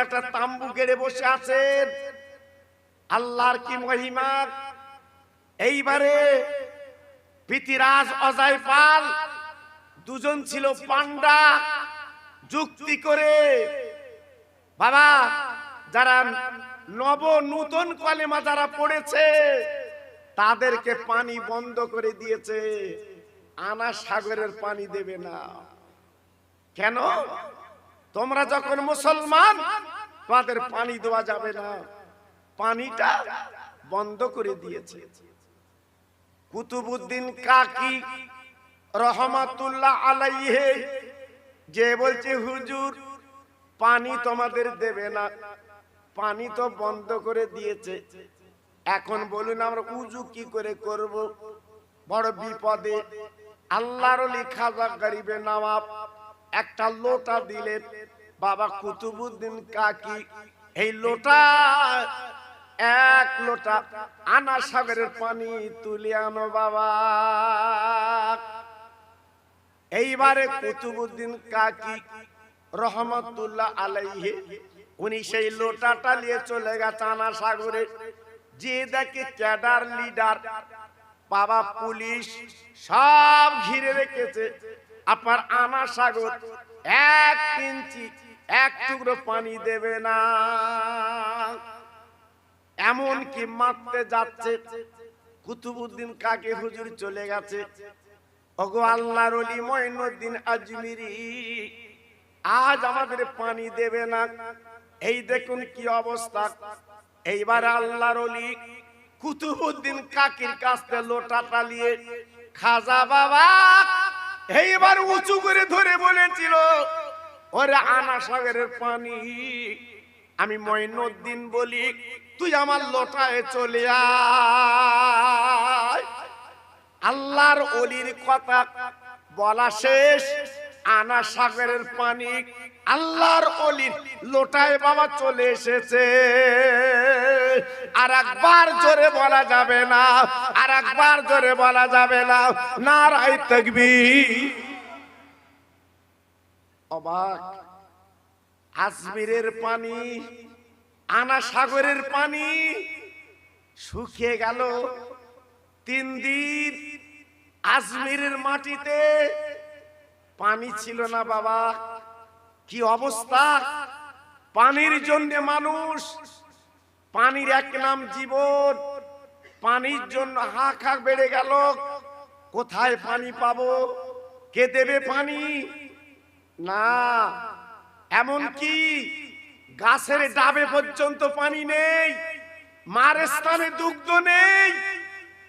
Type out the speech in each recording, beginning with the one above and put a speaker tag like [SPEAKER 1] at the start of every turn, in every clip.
[SPEAKER 1] একটা তাম্বু গেড়ে বসে আছেন। আল্লাহর কি মহিমা। এইবারে পৃথিরাজ অজয় পাল দুজন ছিল পান্ডা, যুক্তি করে বাবা যারা নূতন কলেমা যারা পড়েছে তাদেরকে পানি বন্ধ করে দিয়েছে, আনা সাগরের পানি দেবে না। কেন? তোমরা যখন মুসলমান তোমাদের পানি দেওয়া যাবে না, পানিটা বন্ধ করে দিয়েছে। কুতুবউদ্দিন কাকি রহমাতুল্লাহ আলাইহি যে বলছে হুজুর পানি তোমাদের দেবে না, পানি তো বন্ধ করে দিয়েছে, এখন বলুন আমরা উজু কি করে করব? বড় বিপদে। আল্লাহর ওলি খাজা গরিবে নওয়াব একটা লোটা দিলেন। বাবা কুতুবউদ্দিন কাকি এই লোটা এক লোটা আনা সাগরের পানি তুলে আনো বাবা। এইবারে কুতুবউদ্দিন কাকি রহমাতুল্লাহ আলাইহি উনি সেই লোটাটা নিয়ে চলে গেছে আনা সাগরে। যে দেখে ক্যাডার লিডার বাবা পুলিশ সব ঘিরে রেখেছে, আপনার আনা সাগর 1 ইঞ্চি 1 টুকরো পানি দেবে না, এমন কি মারতে যাচ্ছে। কুতুবউদ্দিন কাকি হুজুর চলে গেছে। ওগো আল্লাহর ওলি মঈনুদ্দিন আজমিরি আজ আমাদের পানি দেবে না, এই দেখুন কি অবস্থা। এইবার আল্লাহর ওলি কুতুবউদ্দিন কাকির কাছ থেকে লোটাটা নিয়ে খাজা বাবা এইবার উঁচু করে ধরে বলেছিল, ওরে আনা সাগরের পানি আমি মঈনুদ্দিন বলি, তুই আমার লোটায় চলে আয়। আল্লাহর ওলির কথা বলা শেষ, আনা সাগরের পানি আল্লাহর ওলির লোটায় বাবা চলে এসেছে। আর একবার জোরে বলা যাবে না, আর একবার জোরে বলা যাবে না, নারায়ে তাকবীর। অবাক। আজমিরের পানি আনা সাগরের পানি শুকিয়ে গেল 3 দিন। আজমিরের মাটিতে পানি ছিল না বাবা। কি অবস্থা! পানির জন্য মানুষ, পানির এক নাম জীবন, পানির জন্য হাহাকার বেড়ে গেল। কোথায় পানি পাবো? কে দেবে পানি? না, এমন কি গাছের ডাবে পর্যন্ত পানি নেই, মার স্থানে দুগ্ধ নেই।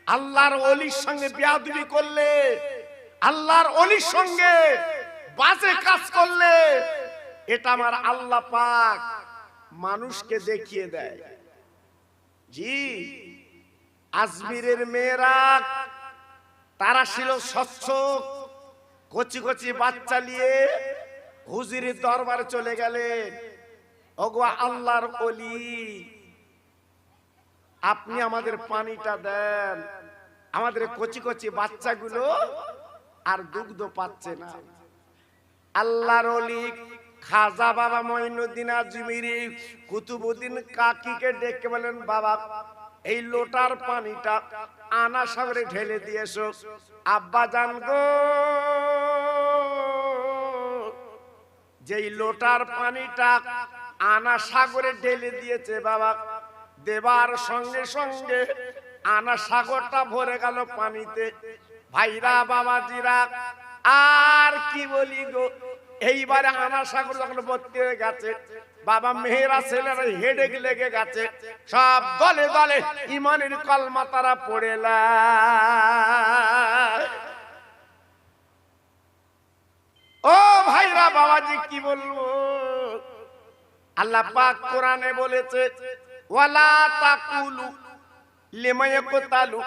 [SPEAKER 1] আল্লাহর ওলির সঙ্গে বেয়াদবি করলে, আল্লাহর ওলির সঙ্গে বাজে কাজ করলে, এটা আমার আল্লাহ পাক মানুষকে দেখিয়ে দেয়। জি, আজমিরের মেয়েরা তারা ছিল স্বচ্ছ, কচি কচি বাচ্চা নিয়ে হুজুরের দরবারে চলে গেলেন। ওগো আল্লাহর ওলি, আপনি আমাদের পানিটা দেন, আমাদের কচি কচি বাচ্চাগুলো আর দুগ্ধ পাচ্ছে না। আল্লাহর ওলি খাজা বাবা মঈনুদ্দিন আজমিরি কুতুবউদ্দিন কাকিকে ডেকে বলেন, বাবা এই লোটার পানিটা আনা সাগরে ঢেলে দিয়েছো। আব্বা জান গো, যেই লোটার পানিটা আনা সাগরে ঢেলে দিয়েছে বাবা, দেবার সঙ্গে সঙ্গে আনা সাগরটা ভরে গেল পানিতে। ভাইরা বাবাজিরা আর কি বলি গো, এইবারে আনা সাগর যখন ভর্তি হয়ে গেছে বাবা, মেয়েরা ছেলেরা হেডে লেগে গেছে, সব দলে দলে ইমানের কলমা তারা পড়েলা। ও ভাইরা বাবাজি কি বলবো, আল্লাহ পাক কোরআনে বলেছে, ওয়ালা তাকুলু লিমা ইয়াকতালু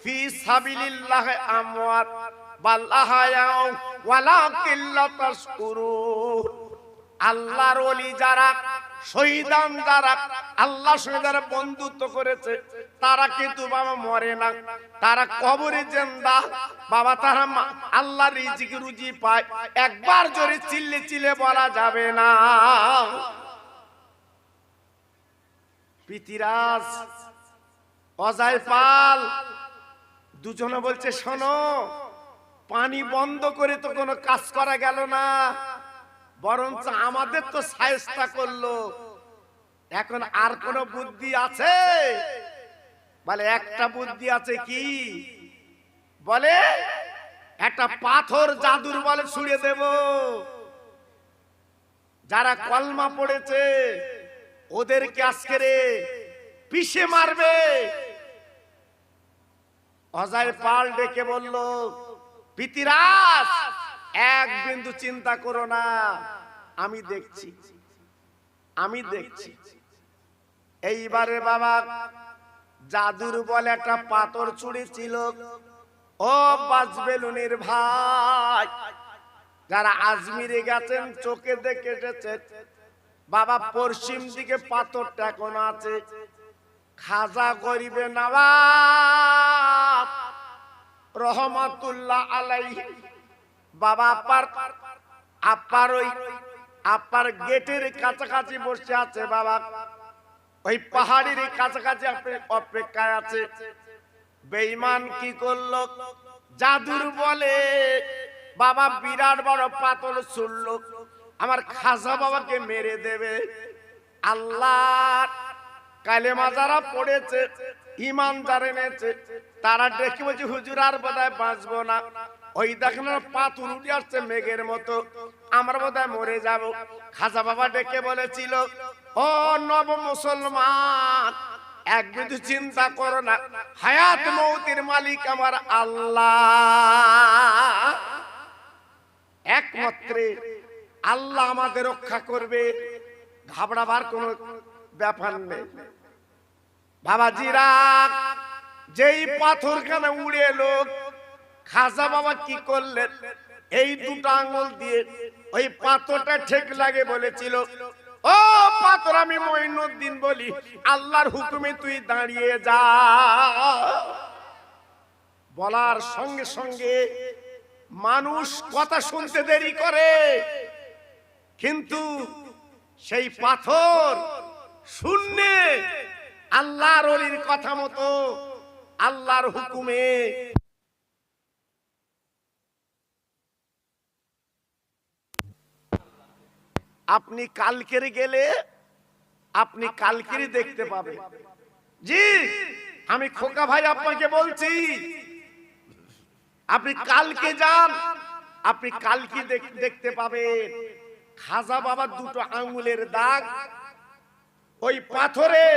[SPEAKER 1] ফি সাবিলিল্লাহি আমওয়াত বাল আহয়াউ ওয়ালাকিন লা তাশকুরুন। আল্লাহর ওলি যারা শহীদান, যারা আল্লাহ শহীদার বন্ধুত্ব করেছে, তারা কিন্তু বাবা মরে না, তারা কবরে জিন্দা বাবা, তারা আল্লাহর রিজিক রুজি পায়। একবার জোরে চিল্লে চিল্লে বলা যাবে না। পিতিরাজ অজয় পাল দুজনে বলছে, শোনো, পানি বন্ধ করে তো কোনো কাজ করা গেল না, বরঞ্চ আমাদের তো সায়স্তা করলো, এখন আর কোন বুদ্ধি আছে? বলে একটা বুদ্ধি আছে। কি? বলে একটা পাথর জাদুর বলে ছুঁড়ে দেব, যারা কলমা পড়েছে ওদেরকে আজকে রে পিষে মারবে। অজয় পাল ডেকে বলল, পিতিরাজ এক বিন্দু চিন্তা করো না, আমি দেখছি, আমি দেখছি। এইবারে বাবা জাদুর বলে একটা পাথর ছুঁড়েছিল। ও বাজবেলুনির ভাই, যারা আজমিরে গেছেন চোখে দেখে এসেছেন, বাবা পশ্চিম দিকে পাথরটা এখন আছে। খাজা গরিবে নওয়াব রহমাতুল্লাহ আলাইহি বাবা আপার গেটের কাছাকাছি বসে আছে। বাবা ওই পাহাড়ের কাছাকাছি অপেক্ষায় আছে। বেঈমান কি করলো? জাদুর বলে বাবা বিরাট বড় পাথর ছুড়লো, আমার খাজা বাবাকে মেরে দেবে। আল্লাহ কালেমা যারা পড়েছে, ঈমান যারা এনেছে, তারা দেখে বলছে, হুজুর আর বোধহয় বাঁচবো না। ওই দেখেন পাথর উঠে আসছে মেঘের মতো, আমরা বোধহয় মরে যাব। খাজা বাবা ডেকে বলেছিল, ও নব মুসলমান, এক বিন্দু চিন্তা করো না, হায়াত মৌতের মালিক আমার আল্লাহ, একমাত্র আল্লাহ আমাদের রক্ষা করবে, ঘাবড়াবার কোনো ব্যাপার নেই। বাবাজিরা, যেই পাথরখানা উড়ে এলো, খাজা বাবা কি করলেন? এই দুটো আঙ্গুল দিয়ে ওই পাথরটা ঠেক লাগে বলেছিল, ও পাথর, আমি মঈনুদ্দিন বলি, আল্লাহর হুকুমে তুই দাঁড়িয়ে যা। বলার সঙ্গে সঙ্গে মানুষ কথা শুনতে দেরি করে, কিন্তু সেই পাথর শুনে আল্লাহর ওলির কথা মতো আল্লাহর হুকুমে আপনি কালকের গেলে আপনি কালকেরই দেখতে পাবেন। জি, আমি খোকা ভাই আপনাকে বলছি, আপনি কালকে যান, আপনি কালকে দেখতে পাবেন। খাজা বাবার দুটো আঙ্গুলের দাগ ওই পাথরে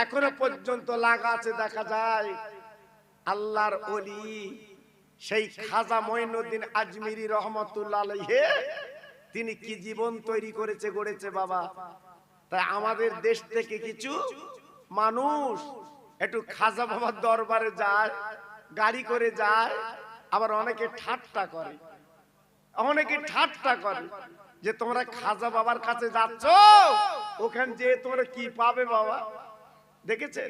[SPEAKER 1] এখনো পর্যন্ত লাগা আছে, দেখা যায়। আল্লাহর ওলি সেই খাজা মঈনুদ্দিন আজমিরি রহমাতুল্লাহ আলাইহি, তিনি কি জীবন তৈরি করেছে, গড়েছে বাবা। তাই আমাদের দেশ থেকে কিছু মানুষ একটু খাজা বাবার দরবারে যায়, গাড়ি করে যায়, আবার অনেকে ঠাট্টা করে, যে তোমরা খাজা বাবার কাছে যাচ্ছ, ওখানে যে তোমরা কি পাবে বাবা। দেখেছে?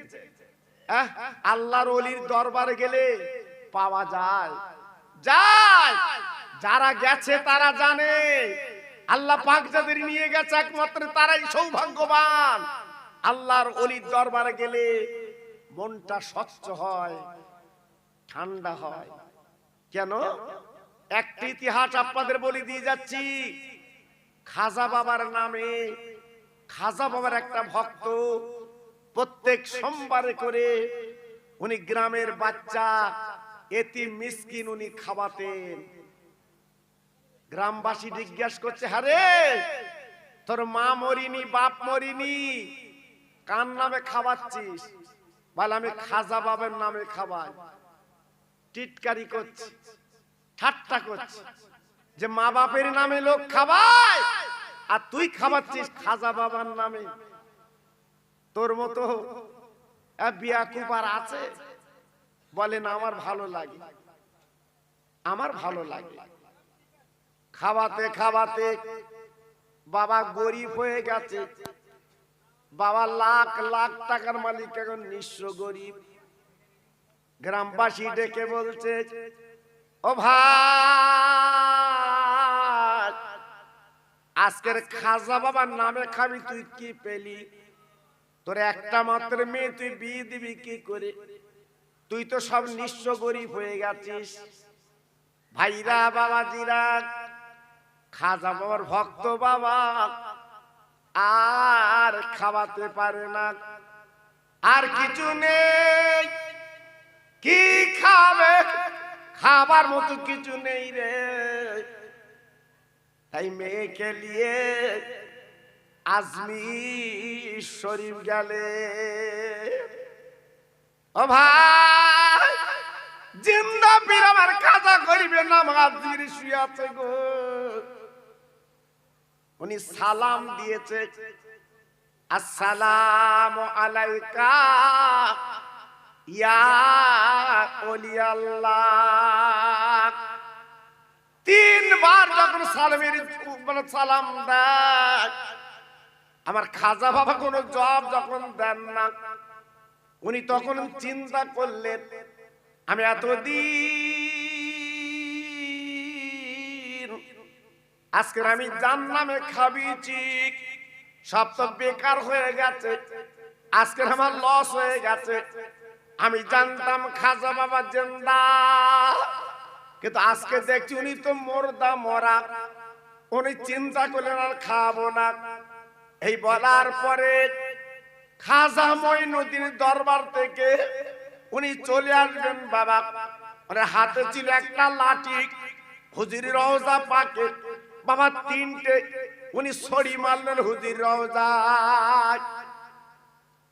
[SPEAKER 1] আল্লাহর ওলির দরবারে গেলে পাওয়া যায়। যারা গেছে তারা জানে, আল্লাহ পাক যাদের নিয়ে গেছে একমাত্র তারাই সৌভাগ্যবান। আল্লাহর ওলির দরবারে গেলে মনটা স্বচ্ছ হয়, ঠান্ডা হয়। কেন? একটি ইতিহাস আপনাদের বলে দিয়ে যাচ্ছি। খাজা বাবার নামে, খাজা বাবার একটা ভক্ত প্রত্যেক সোমবারে করে উনি গ্রামের বাচ্চা এতিম মিসকিন উনি খাওয়াতেন। গ্রামবাসী জিজ্ঞাসা করছে, হারে তোর মা মরিনি, বাপ মরিনি, কার নামে খাওয়াচ্ছিস? বলে, আমি খাজা বাবার নামে খাওয়াই। টিটকারি করছে, ঠাট্টা করছে, যে মা বাপের নামে লোক খাওয়ায় আর তুই খাওয়াচ্ছিস খাজা বাবার নামে। তোর মতো বিয়াকুবার আছে? বলে না, আমার ভালো লাগে, আমার ভালো লাগে। খাওয়াতে খাওয়াতে বাবা গরিব হয়ে গেছে। বাবা লাখ লাখ টাকার মালিক, এখন নিঃস্ব গরিব। গ্রামবাসী ডেকে বলছে, ও ভাই, আজকের খাজা বাবার নামে খাবি, তুই কি পেলি? তোর একটা মাত্র মেয়ে, তুই বিয়ে দিবি কি করে? তুই তো সব নিঃস্ব গরিব হয়ে গেছিস। ভাইরা বাবাজিরা, খাজা বাবার ভক্ত বাবা আর খাওয়াতে পারে না, আর কিছু নেই, কি খাবে? খাবার মতো কিছু নেই রে। তাই মেয়েকে নিয়ে আজমির শরীফ গেলে। ও ভাই, জিন্দা পীর আমার খাজা গরিবের নাম আজমির শুয়ে আছে গো। উনি সালাম দিয়েছে, আসসালামু আলাইকা ইয়া ওলি আল্লাহ। তিনবার যখন সালাম দেয়, আমার খাজা বাবা কোনো জবাব যখন দেন না, উনি তখন চিন্তা করলেন, আমি এতদিন আজকে আমি জান্নামে খাবিছি, সব তো বেকার হয়ে গেছে, আজকে আমার লস হয়ে গেছে। আমি জানতাম খাজা বাবা জিন্দা, কিন্তু আজকে দেখছি উনি তো মুর্দা মরা। উনি চিন্তা করলেন আর খাবো না। এই বলার পরে খাজা মঈনুদ্দিন দরবার থেকে উনি চলে আসবেন বাবা। ওনার হাতে ছিল একটা লাঠি, হুজুরের রওজা পাকে বাবা তিনটে উনি ছড়ি মারলেন হুজুর রওজায়।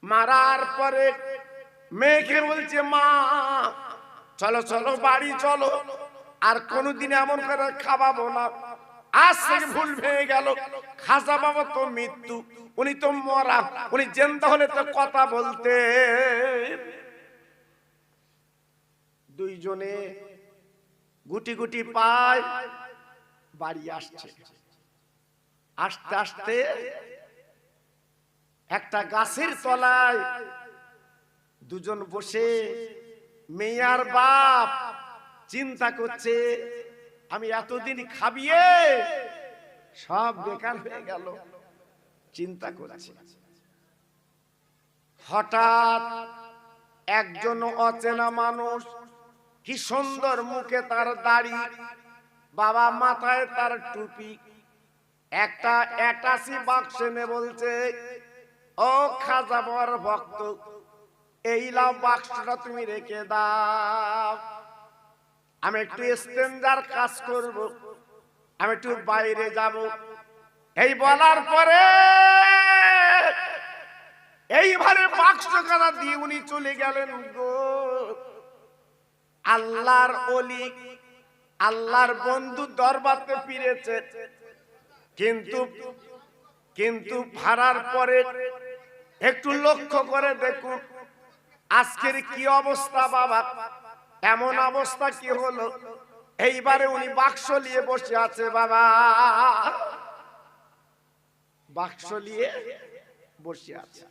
[SPEAKER 1] মারার পরে মেয়েকে বলছে, মা চলো চলো বাড়ি চলো, আর কোনোদিন এমন করে খাওয়াবো না। আজ থেকে ভুল ভেঙে গেল। খাজা বাবা তো মৃত্যু, উনি তো মরা, উনি জিন্দা হলে তো কথা বলতে। দুইজনে গুটি গুটি পায় বাড়ি আসছে। আস্তে আস্তে একটা গাছের তলায় দুজন বসে মেয়ার বাপ চিন্তা করছে, আমি এতদিন খাবিয়ে সব বেকার হয়ে গেল, চিন্তা করছে। হঠাৎ একজন অচেনা মানুষ, কি সুন্দর মুখে তার দাড়ি, বাবা মাথায় তার টুপি, একটা অ্যাটাচি বাক্স এনে বলছে, ও খাজা বাবার ভক্ত, এই লাও বাক্সটা তুমি রেখে দাও, আমি একটু স্ট্যান্ডার কাজ করব, আমি একটু বাইরে যাব। এই বলার পরে এইভাবে বাক্স কানা দিয়ে উনি চলে গেলেন গো। আল্লাহর ওলি, আল্লাহর বন্ধু দরবারে ফিরেছে, কিন্তু ভাড়ার পরে একটু লক্ষ্য করে দেখুন আজকের কি অবস্থা বাবা। এমন অবস্থা কি হলো, এইবারে উনি বাক্স নিয়ে বসে আছে বাবা, বাক্স নিয়ে বসে আছে।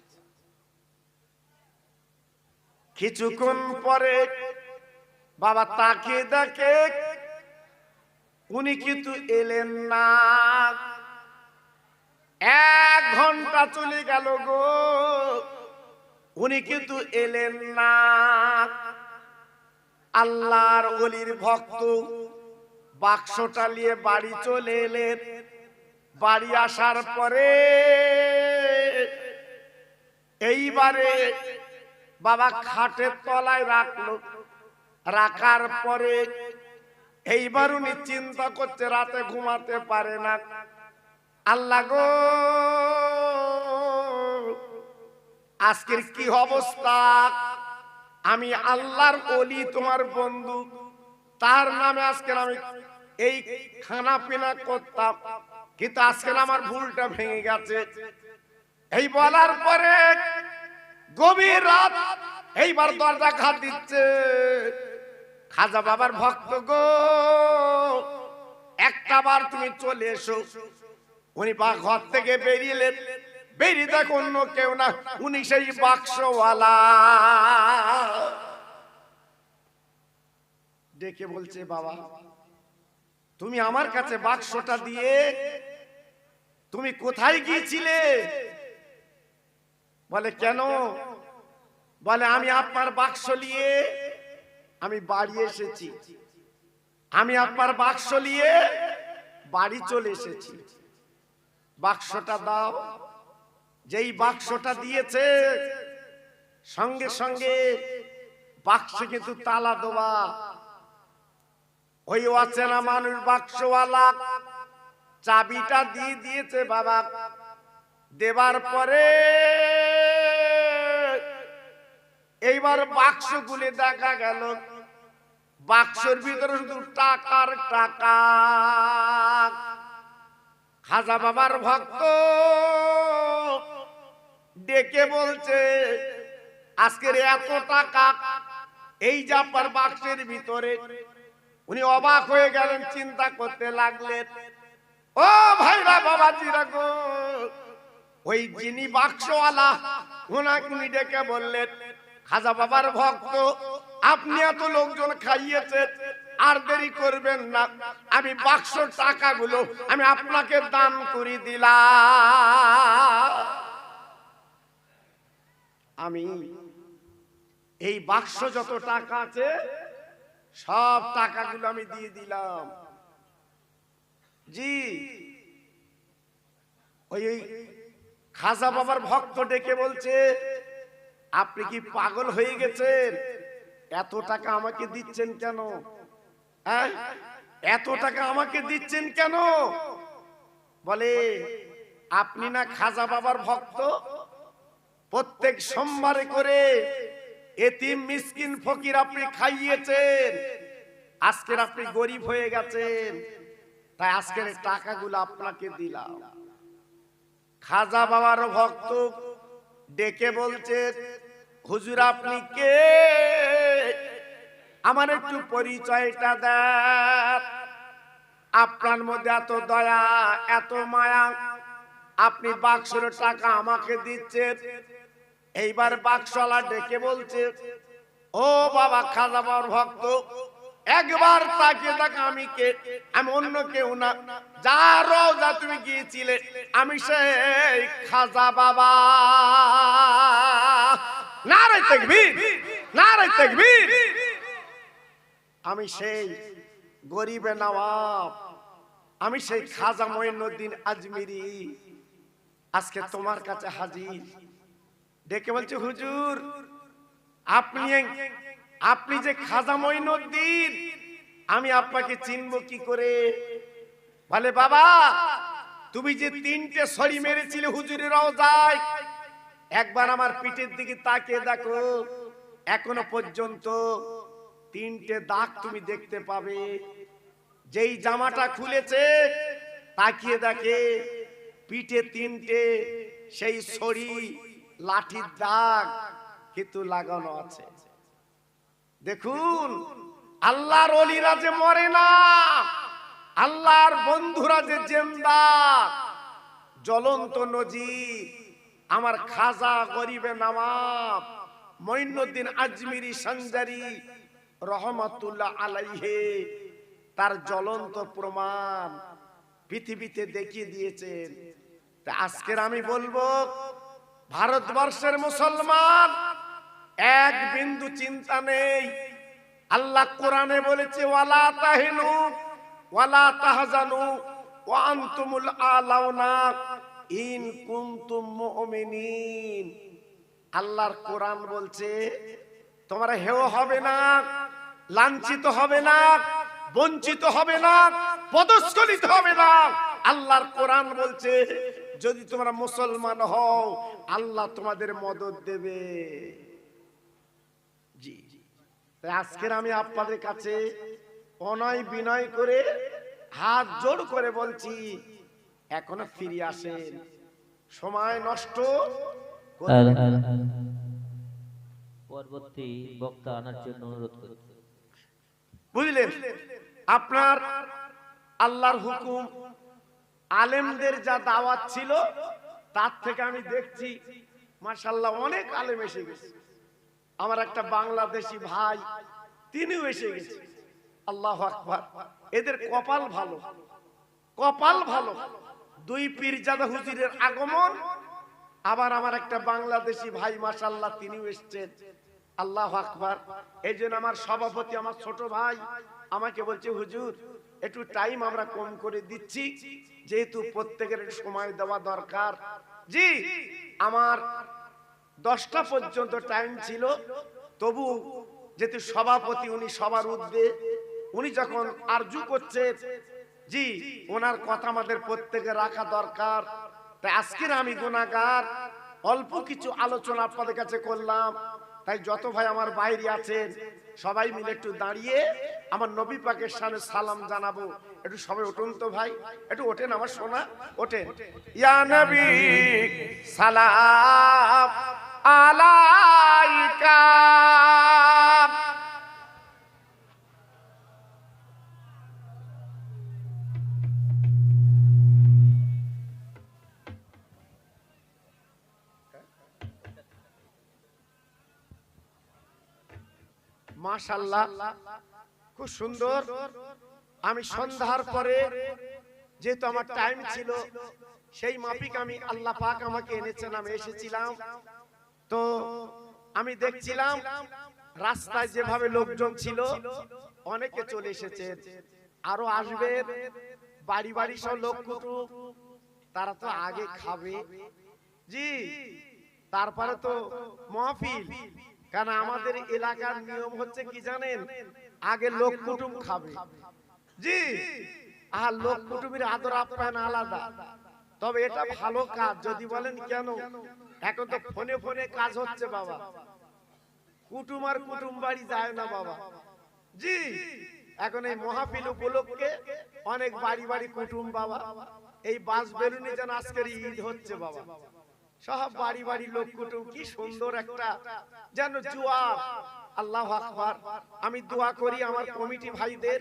[SPEAKER 1] কিছুক্ষণ পরে বাবা তাকিয়ে দেখে উনি কিন্তু এলেন না। 1 ঘন্টা চলে গেল গো, উনি কিন্তু এলেন না। আল্লাহর ওলির ভক্ত বাক্সটা নিয়ে বাড়ি চলে এলেন। বাড়ি আসার পরে এইবারে বাবা খাটের তলায় রাখলো। রাখার পরে এইবার উনি চিন্তা করছে, রাতে ঘুমাতে পারে না। আল্লাহ গো, আজকের কি অবস্থা, আমি আল্লাহর ওলি তোমার বন্ধু, তার নামে আজকে আমি এই খানা পিনা করতাম, কিন্তু আজকে আমার ভুলটা ভেঙে গেছে। এই বলার পরে গভীর রাত, এইবার দরজা ঘাট দিচ্ছে। খাজা বাবার ভক্ত গো, একটা বার তুমি চলে এসো। উনি ঘর থেকে বেরিয়েলেন, বেরিয়ে দেখো অন্য কেউ না, উনি সেই বাক্সওয়ালা। ডেকে বলছে, বাবা তুমি আমার কাছে বাক্সটা দিয়ে তুমি কোথায় গিয়েছিলে? বলে কেন? বলে আমি আপনার বাক্স নিয়ে আমি বাড়ি এসেছি, আমি আপনার বাক্স নিয়ে বাড়ি চলে এসেছি, বাক্সটা দাও। যেই বাক্সটা দিয়েছে সঙ্গে সঙ্গে বাক্সে কিন্তু তালা দেওয়া। ওই অচেনা মানুষ বাক্সওয়ালা চাবিটা দিয়ে দিয়েছে বাবা। দেবার পরে এইবার বাক্স খুলে দেখা গেল বাক্সের ভিতরে শুধু টাকার টাকা। খাজা বাবার ভক্ত ডেকে বলছে আজকের এত টাকা এই যে আপনার বাক্সের ভিতরে। উনি অবাক হয়ে গেলেন, চিন্তা করতে লাগলেন, ও ভাইরা বাবাজিরা গো, ওই যিনি বাক্সওয়ালা ওনাকে উনি ডেকে বললেন, খাজা বাবার ভক্ত আপনি এত লোকজন খাইয়েছেন, আর দেরি করবেন না, আমি বাক্সর টাকাগুলো আমি আপনাকে দান করে দিলাম। আমি এই বাক্স যত টাকা আছে সব টাকাগুলো আমি দিয়ে দিলাম। জি, ওই খাজা বাবার ভক্ত ডেকে বলছে আপনি কি পাগল হয়ে গেছেন? এত টাকা আমাকে দিচ্ছেন কেন? হ্যাঁ, এত টাকা আমাকে দিচ্ছেন কেন? বলে আপনি না খাজা বাবার ভক্ত, প্রত্যেক সোমবারে করে এতিম মিসকিন ফকির আপনি খাইয়েছেন, আজকের আপনি গরিব হয়ে গেছেন, তাই আজকের টাকাগুলো আপনাকে দিলাম। খাজা বাবার ভক্ত ডেকে বলছে হুজুর আপনি কে? আমার একটু পরিচয়টা দেন। আপনার মধ্যে এত দয়া এত মায়া, আপনি বাক্সের টাকা আমাকে দিচ্ছেন। এইবার বাক্সওয়ালা ডেকে বলছে ও বাবা খাজা বাবার ভক্ত, একবার তাকিয়ে দেখ আমি কে? আমি অন্য কেউ না, যার রওজা তুমি গিয়েছিলে আমি সেই খাজা বাবা। নারে তাকবীর, নারে তাকবীর। আমি সেই গরিবে নওয়াব, আমি সেই খাজা মঈনুদ্দিন আজমিরি আজকে তোমার কাছে হাজির। ডেকে বলছে হুজুর আপনি যে খাজা মঈনুদ্দিন, আমি আপনাকে চিনবো কি করে? বলে বাবা তুমি যে 3টে ছড়ি মেরেছিলে হুজুরের রওজায়, একবার আমার পিঠের দিকে তাকিয়ে দেখো, এখনো পর্যন্ত 3টে দাগ তুমি দেখতে পাবে। যেই জামাটা খুলেছে তাকিয়ে দেখে পিঠে 3টে সেই ছড়ি লাঠির দাগ কিন্তু লাগানো আছে। দেখুন আল্লাহর ওলিরা যে মরে না, আল্লাহর বন্ধুরা যে জিন্দা, জ্বলন্ত নজির আমার খাজা গরিবে নওয়াব মঈনুদ্দিন আজমিরি সঞ্জারি রহমাতুল্লাহ আলাইহি, তার জ্বলন্ত প্রমাণ পৃথিবীতে দেখিয়ে দিয়েছেন। তা আজকের আমি বলবো ভারতবর্ষের মুসলমান এক বিন্দু চিন্তা নেই। আল্লাহ কোরআনে বলেছে ওয়ালা তাহিনু ওয়ালা তাহজানু ওয়া আনতুমুল আলাউনা ইন কুনতুম মুমিনিন। আল্লাহর কোরআন বলছে তোমরা হেয় হবে না, লাঞ্ছিত হবে না, বঞ্চিত হবে না, পদস্খলিত হবে না। আল্লাহর কোরআন বলছে যদি তোমরা মুসলমান হও আল্লাহ তোমাদের মদদ দেবে। জি, তাই আজকের আমি আপনাদের কাছে অনয় বিনয় করে হাত জোড় করে বলছি এখনো ফিরে আসেন, সময় নষ্ট
[SPEAKER 2] পরবর্তী বক্তা আনার জন্য অনুরোধ করছি।
[SPEAKER 1] বুঝলেন? আপনার আল্লাহর হুকুম, আলেমদের যা দাওয়াত ছিল তার থেকে আমি দেখছি মাশাআল্লাহ অনেক আলেম এসে গেছে। আমার একটা বাংলাদেশি ভাই তিনিও এসে গেছে। আল্লাহু আকবার, এদের কপাল ভালো, কপাল ভালো। দুই পীরজাদা হুজুরের আগমন আবার আমার একটা বাংলাদেশি ভাই মাশাআল্লাহ তিনিও এসেছেন, আল্লাহু আকবার। এই জন্য আমার সভাপতি আমার ছোট ভাই আমাকে বলছে হুজুর একটু টাইম আমরা কম করে দিচ্ছি, যেহেতু প্রত্যেকের সময় দেওয়া দরকার। জি, আমার 10টা পর্যন্ত টাইম ছিল, তবু যেহেতু সভাপতি উনি সবার ঊর্ধ্বে, উনি যখন আরজু করছেন, জি ওনার কথা আমাদের প্রত্যেকে রাখা দরকার। তাই আজকের আমি গুনাহগার, অল্প কিছু আলোচনা আপনাদের কাছে করলাম। তাই যত ভাই আমার বাইরে আছেন সবাই মিলে একটু দাঁড়িয়ে আমার নবী পাকের সামনে সালাম জানাবো। একটু সবাই উঠুন তো ভাই, একটু ওঠেন আমার সোনা, ওঠেন। ইয়া নবী সালাম আলাইকা, মাশাআল্লাহ খুব সুন্দর। আমি সন্ধ্যার পরে যেহেতু আমার টাইম ছিল সেই মাফিক আমি আল্লাহ পাক আমাকে এনেছেন, আমি এসেছিলাম। তো আমি দেখছিলাম রাস্তায় যেভাবে লোকজন ছিল অনেকে চলে এসেছে, আরো আসবে, বাড়ি বাড়ি সব লোক কুটুম, তারা তো আগে খাবে, জি তারপরে তো মাহফিল। কারণ আমাদের এলাকার নিয়ম হচ্ছে কি জানেন, আগে লোক কুটুম খাবে, জি আর লোক কুটুমের আদর আপ্যায়ন আলাদা। তবে এটা ভালো কাজ। যদি বলেন কেন, এখন তো ফোনে ফোনে কাজ হচ্ছে বাবা, কুটুম আর কুটুম বাড়ি যায় না বাবা, জি এখন এই মাহফিল উপলক্ষে অনেক বাড়ি বাড়ি কুটুম বাবা। এই বাস বেলুনি যেন আজকের ঈদ হচ্ছে বাবা, সব বাড়ি বাড়ি লোক কুটুম, কি সুন্দর একটা যেন জোয়ার। আল্লাহু আকবার। আমি দোয়া করি আমার কমিটি ভাইদের,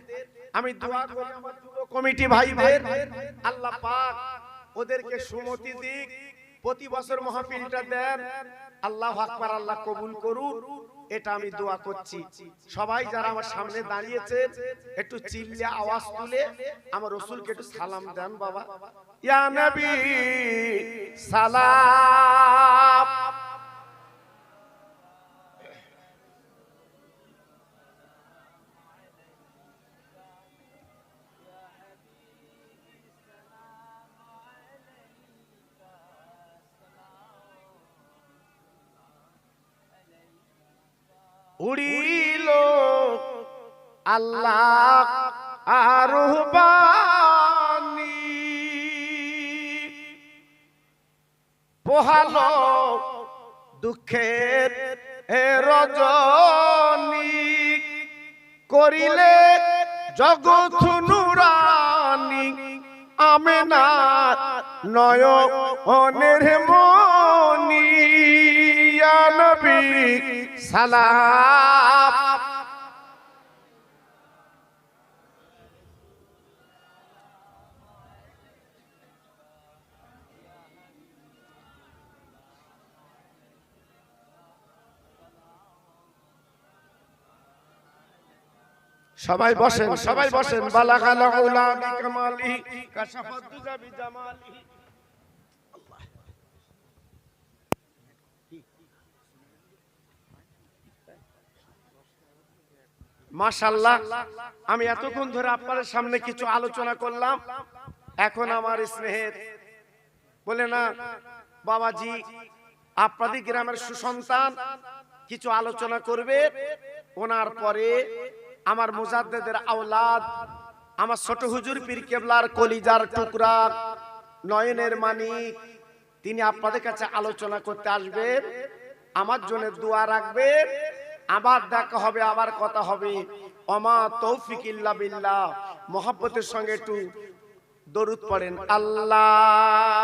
[SPEAKER 1] আমি দোয়া করি আমার যুব কমিটি ভাইদের, আল্লাহ পাক ওদেরকে সুমতি দিক, প্রতি বছর মাহফিলটা দেন। আল্লাহু আকবার, আল্লাহ কবুল করুন, এটা আমি দোয়া করছি। সবাই যারা আমার সামনে দাঁড়িয়েছেন একটু চিল্লিয়ে আওয়াজ তুলে আমার রাসূলকে একটু সালাম দেন বাবা। ইয়া নবী সালাম, উড়িল আল্লাহ আরবানি, পোহালো দুঃখের রজনী, করিলে জগৎ নুরানি, আমেনার নয়নের মনি। ইয়া নবী সালাম, সবাই বসেন, সবাই বসেন। বালাগাল উলা বিকামালি কাশাফাত দুজা বিজামালি। মাশাআল্লাহ, আমি এতক্ষণ ধরে আপনাদের সামনে কিছু আলোচনা করলাম। এখন আমার স্নেহের বলে না বাবাজি, আপনাদের গ্রামের সুসন্তান কিছু আলোচনা করবে, ওনার পরে আমার মুজাদ্দেদের আওলাদ, আমার ছোট হুজুর পীর কেবলার কলিজার টুকরা, নয়নের মানিক, তিনি আপনাদের কাছে আলোচনা করতে আসবেন। আমার জন্য দোয়া রাখবেন। আবার দেখা হবে, আবার কথা হবে। ওমা তৌফিক ইল্লা বিল্লাহ। মুহাব্বতের সঙ্গে একটু দরুদ পড়েন। আল্লাহুম্মা